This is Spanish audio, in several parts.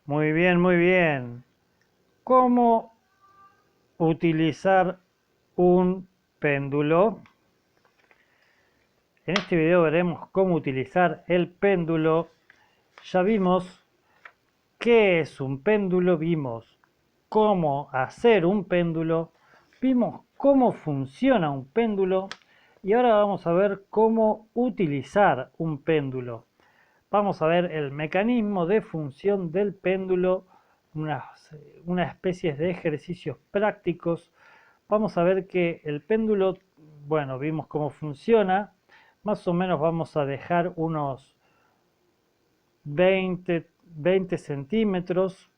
Muy bien, muy bien. ¿Cómo utilizar un péndulo? En este video veremos cómo utilizar el péndulo. Ya vimos qué es un péndulo, vimos cómo hacer un péndulo, vimos cómo funciona un péndulo y ahora vamos a ver cómo utilizar un péndulo. Vamos a ver el mecanismo de función del péndulo, unas especies de ejercicios prácticos. Vamos a ver que el péndulo, bueno, vimos cómo funciona. Más o menos vamos a dejar unos 20 centímetros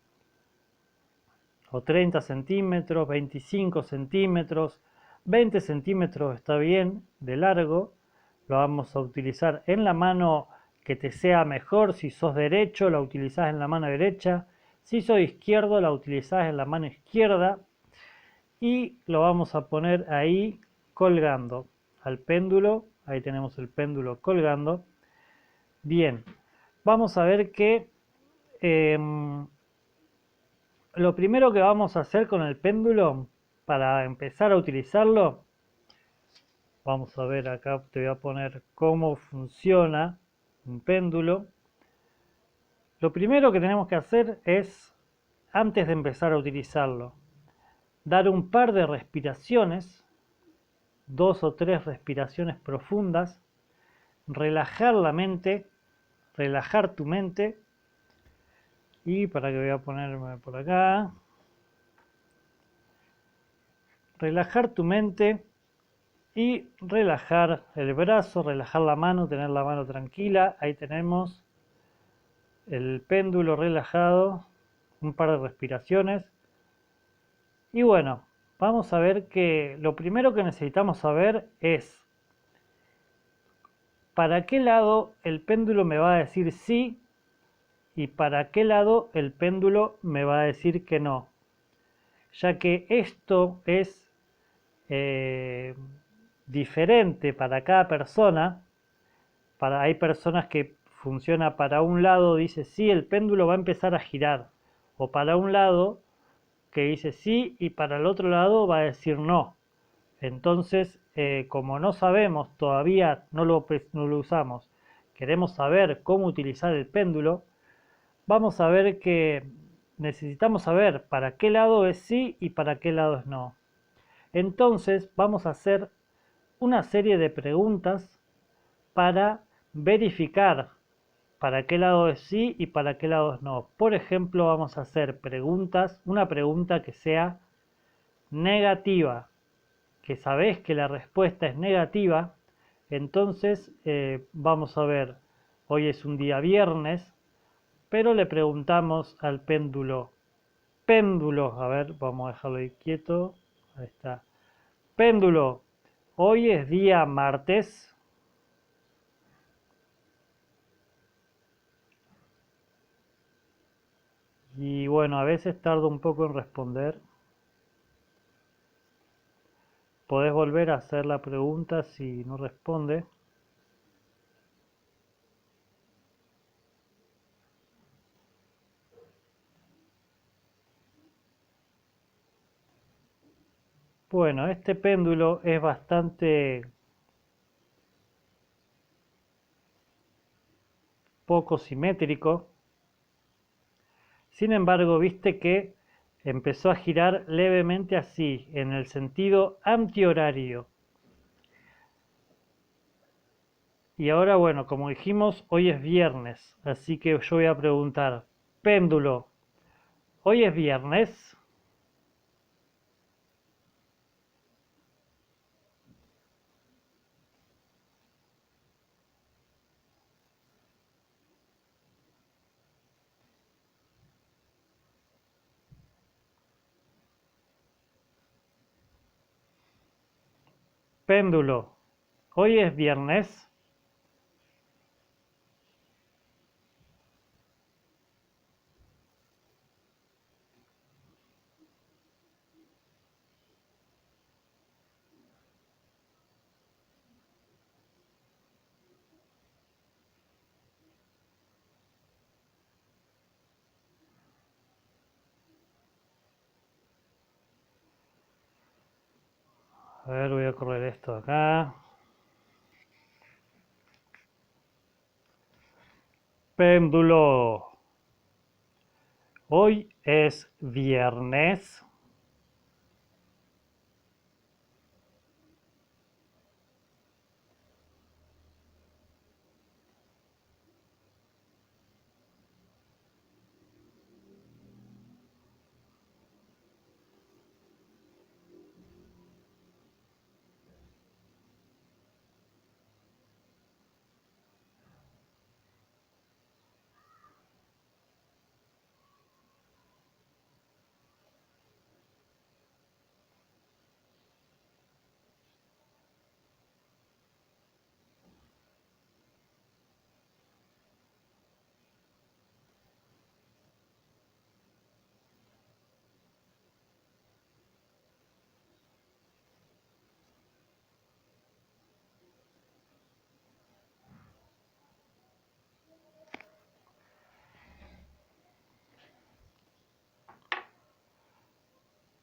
o 30 centímetros, 25 centímetros, 20 centímetros está bien de largo. Lo vamos a utilizar en la mano que te sea mejor. Si sos derecho, la utilizás en la mano derecha. Si sos izquierdo, la utilizás en la mano izquierda. Y lo vamos a poner ahí colgando al péndulo. Ahí tenemos el péndulo colgando. Bien, vamos a ver que lo primero que vamos a hacer con el péndulo para empezar a utilizarlo, vamos a ver acá, te voy a poner cómo funciona un péndulo. Lo primero que tenemos que hacer es, antes de empezar a utilizarlo, dar un par de respiraciones, 2 o 3 respiraciones profundas, relajar la mente, relajar tu mente. Y para que voy a ponerme por acá, relajar tu mente y relajar el brazo, relajar la mano, tener la mano tranquila. Ahí tenemos el péndulo relajado, un par de respiraciones. Y bueno, vamos a ver que lo primero que necesitamos saber es para qué lado el péndulo me va a decir sí y para qué lado el péndulo me va a decir que no. Ya que esto es diferente para cada persona. Hay personas que funciona para un lado, dice sí, el péndulo va a empezar a girar. O para un lado, que dice sí, y para el otro lado va a decir no. Entonces, como no sabemos, todavía no lo usamos, queremos saber cómo utilizar el péndulo, vamos a ver que necesitamos saber para qué lado es sí y para qué lado es no. Entonces, vamos a hacer una serie de preguntas para verificar para qué lado es sí y para qué lado es no. Por ejemplo, vamos a hacer una pregunta que sea negativa, que sabés que la respuesta es negativa. Entonces vamos a ver, hoy es un día viernes, pero le preguntamos al péndulo, a ver, vamos a dejarlo ahí quieto, ahí está. Péndulo, hoy es día martes. Y bueno, a veces tardo un poco en responder. Podés volver a hacer la pregunta si no responde. Bueno, este péndulo es bastante poco simétrico. Sin embargo, viste que empezó a girar levemente así, en el sentido antihorario. Y ahora, bueno, como dijimos, hoy es viernes, así que yo voy a preguntar, péndulo, ¿hoy es viernes? Péndulo, ¿hoy es viernes? A ver, voy a correr esto acá. Péndulo. Hoy es viernes.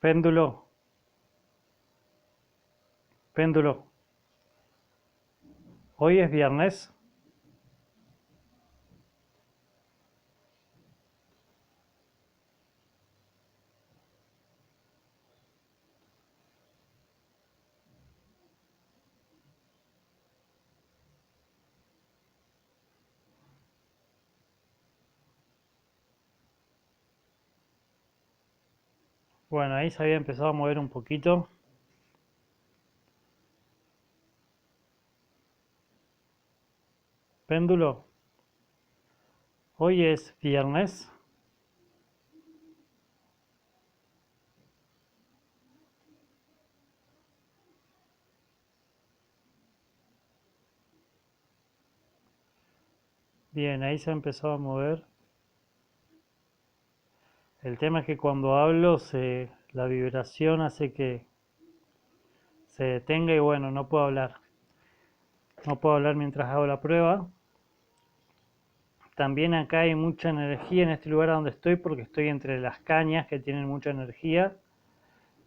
Péndulo. Péndulo. Hoy es viernes. Bueno, ahí se había empezado a mover un poquito. Péndulo. Hoy es viernes. Bien, ahí se ha empezado a mover. El tema es que cuando hablo la vibración hace que se detenga y bueno, no puedo hablar. No puedo hablar mientras hago la prueba. También acá hay mucha energía en este lugar donde estoy porque estoy entre las cañas que tienen mucha energía.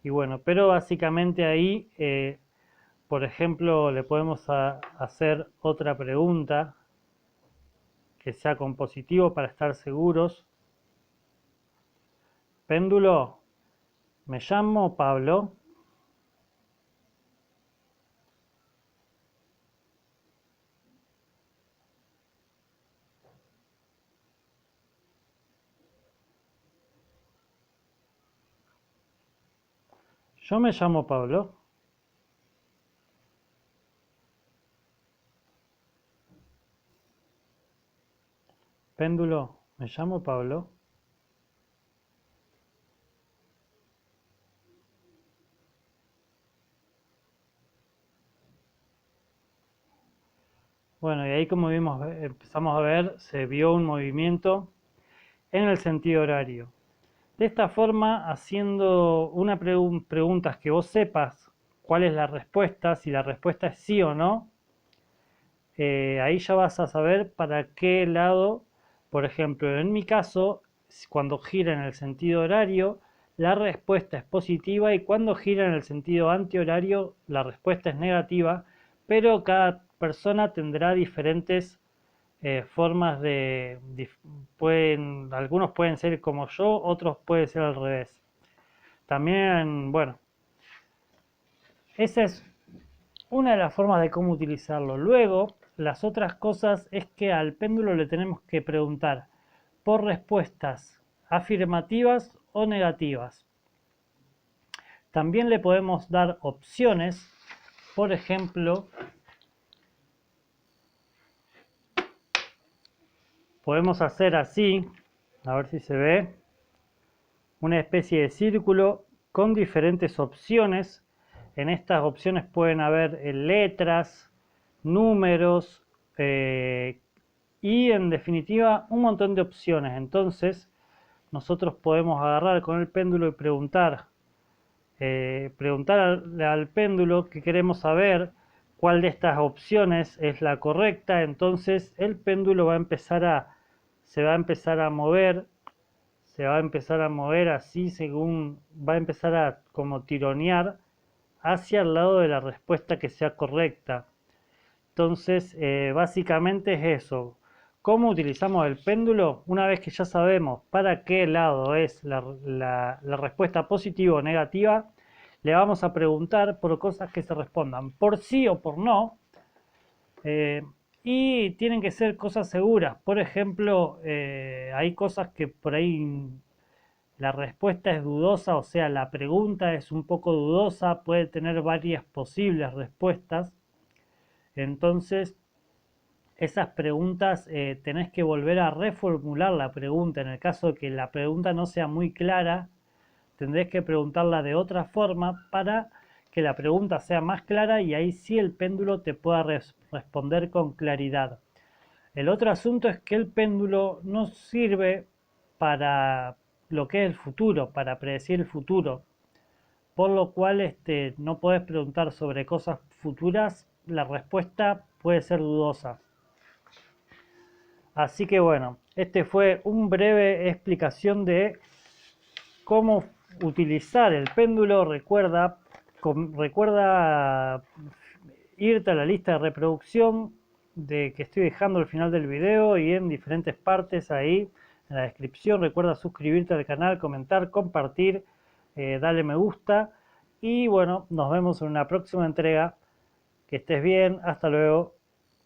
Y bueno, pero básicamente ahí, por ejemplo, le podemos hacer otra pregunta que sea con positivo para estar seguros. Péndulo, me llamo Pablo. Yo me llamo Pablo. Péndulo, me llamo Pablo. Bueno, y ahí como vimos, empezamos a ver, se vio un movimiento en el sentido horario. De esta forma, haciendo preguntas que vos sepas cuál es la respuesta, si la respuesta es sí o no, ahí ya vas a saber para qué lado, por ejemplo, en mi caso, cuando gira en el sentido horario, la respuesta es positiva y cuando gira en el sentido antihorario, la respuesta es negativa, pero cada persona tendrá diferentes formas algunos pueden ser como yo, otros pueden ser al revés. También, bueno, esa es una de las formas de cómo utilizarlo. Luego, las otras cosas es que al péndulo le tenemos que preguntar por respuestas afirmativas o negativas. También le podemos dar opciones, por ejemplo, podemos hacer así, a ver si se ve, una especie de círculo con diferentes opciones. En estas opciones pueden haber letras, números y en definitiva un montón de opciones. Entonces nosotros podemos agarrar con el péndulo y preguntar al péndulo que queremos saber cuál de estas opciones es la correcta. Entonces el péndulo se va a empezar a mover, se va a empezar a mover así según va a empezar a como tironear hacia el lado de la respuesta que sea correcta. Entonces, básicamente es eso. ¿Cómo utilizamos el péndulo? Una vez que ya sabemos para qué lado es la respuesta positiva o negativa, le vamos a preguntar por cosas que se respondan por sí o por no. Y tienen que ser cosas seguras. Por ejemplo, hay cosas que por ahí la respuesta es dudosa, o sea, la pregunta es un poco dudosa, puede tener varias posibles respuestas. Entonces, esas preguntas tenés que volver a reformular la pregunta. En el caso de que la pregunta no sea muy clara, tendréis que preguntarla de otra forma para que la pregunta sea más clara y ahí sí el péndulo te pueda responder con claridad. El otro asunto es que el péndulo no sirve para lo que es el futuro, para predecir el futuro, por lo cual no podés preguntar sobre cosas futuras, la respuesta puede ser dudosa. Así que bueno, este fue un breve explicación de cómo utilizar el péndulo. Recuerda irte a la lista de reproducción que estoy dejando al final del video y en diferentes partes ahí en la descripción. Recuerda suscribirte al canal, comentar, compartir, dale me gusta y bueno, nos vemos en una próxima entrega. Que estés bien, hasta luego.